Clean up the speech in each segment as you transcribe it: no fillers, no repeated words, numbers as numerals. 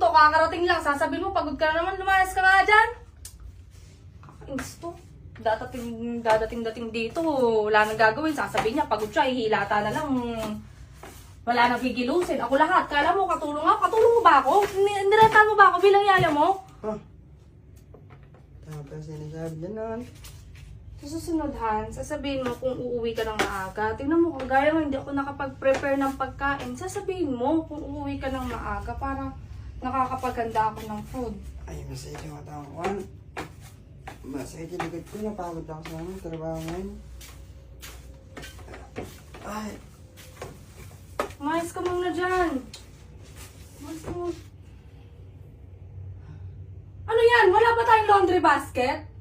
to, kakarating lang. Sasabihin mo, pagod ka na naman, lumayas ka nga dyan. Kakainis to. Dadating dito, wala nang gagawin. Sasabihin niya, pagod siya, ihilata na lang. Wala nang gigilusin. Ako lahat. Kala mo, katulong ako. Katulong mo ba ako? Niratan mo ba ako bilang yaya mo? Huh? Tama pa sinasabi dyan naman. Sa susunod, Han, sasabihin mo kung uuwi ka ng maaga. Tingnan mo, kung gaya mo, hindi ako nakapag-prepare ng pagkain. Sasabihin mo kung uuwi ka ng maaga para nakakapaghanda ako ng food. Ay, masakit yung matang ko. Masakit yung likod ko. Napagod ako sa mga trabaho ngayon. Ay. Umayos ka muna dyan. Umayos ka muna. Ano yan? Wala ba tayong laundry basket?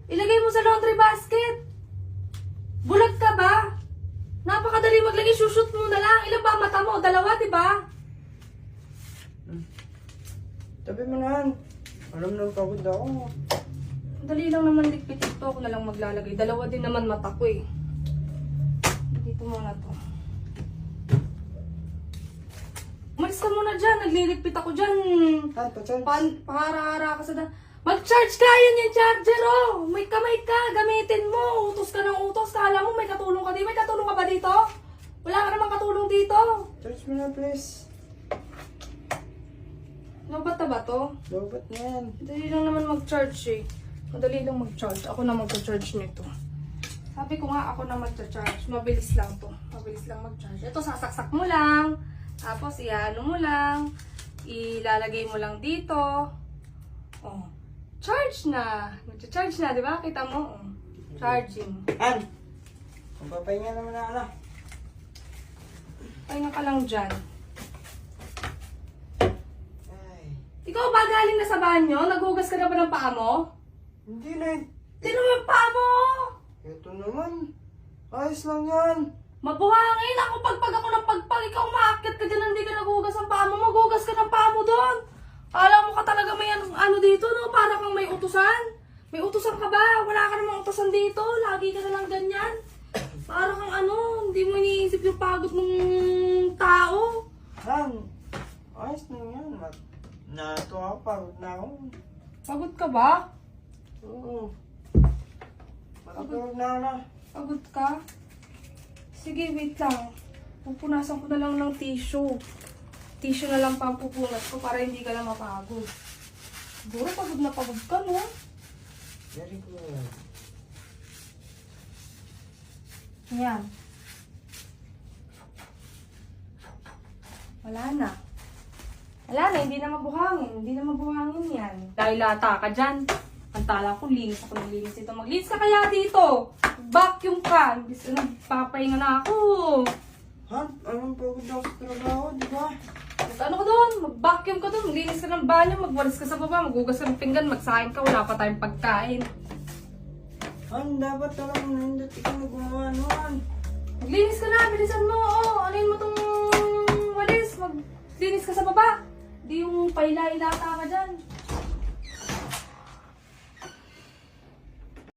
Ilagay mo sa laundry basket. Bulag ka ba? Napakadali maglagay. Shoot mo na lang. Ilan ba mata mo? Dalawa, diba? Tabi mo na. Alam na pagod ako. Dali lang naman likpitin to. Ako na lang maglalagay. Dalawa din naman mata ko eh. Dito muna to. Umalis ka muna dyan. Nagliligpit ako dyan. Ha, pa-charge. Pahara-hara ka sa mag-charge ka! Yan yung charger, oh! May kamay ka! Gamitin mo! Utos ka ng utos! Kala mo may katulong ka dito? May katulong ka ba dito? Wala ka namang katulong dito! Charge mo na, please. Lobat na ba to? Lobat na yan. Madali lang naman mag-charge eh. Madali lang mag-charge. Ako na mag-charge nito. Sabi ko nga ako na mag-charge. Mabilis lang to. Mabilis lang mag-charge. Ito sasaksak mo lang. Tapos iano mo lang. Ilalagay mo lang dito. Oh. Charge na. Mag-charge na, di ba? Kita mo. Oh. Charging. Han! Magpapahinga naman na ala. Pahinga ka lang dyan. Ay. Ikaw ba galing na sa banyo? Naghugas ka na ba ng paa mo? Hindi na. Tignan mo yung paa mo! Ito naman. Ayos lang yan. Mabuhangin! Ako pagpag ako ng pagpag. Ikaw maakyat ka dyan, hindi ka naghugas ng paa mo. Maghugas ka ng paa mo doon. Alam mo ka talaga may ano dito, no? Para kang may utusan. May utusan ka ba? Wala ka namang utusan dito. Lagi ka na lang ganyan. Para kang ano, hindi mo iniisip yung pagod ng tao. Han! Ayos lang yan. Nato ako. Pagod na ako. Pagod ka ba? Oo. Pagod na ala. Pagod ka? Sige, wait lang. Pupunasan ko na lang ng tissue. Tissue na lang pampupunas ko para hindi ka na mapagod. Siguro pagod na pagod ka, no? Very good. Ayan. Wala na. Wala na, hindi na mabuhangin. Hindi na mabuhangin yan. Dahil lata ka dyan. Ang tala ko, linis ako ng linis dito. Maglinis ka kaya dito. Vacuum ka. Nagpapahinga na ako. Han! Anong pagod ako sa trabaho, di ba? Ano ka doon? Mag-vacuum ka doon. Maglinis ka ng banyo. Magwalis ka sa baba. Maghugas ka ng pinggan. Magsahin ka. Wala pa tayong pagkain. Han, dapat alam mo na hindi ikaw na gumawa noon. Maglinis ka na. Bilisan mo. Oo, alin mo tong walis. Maglinis ka sa baba. Di yung paila-ilata ka dyan.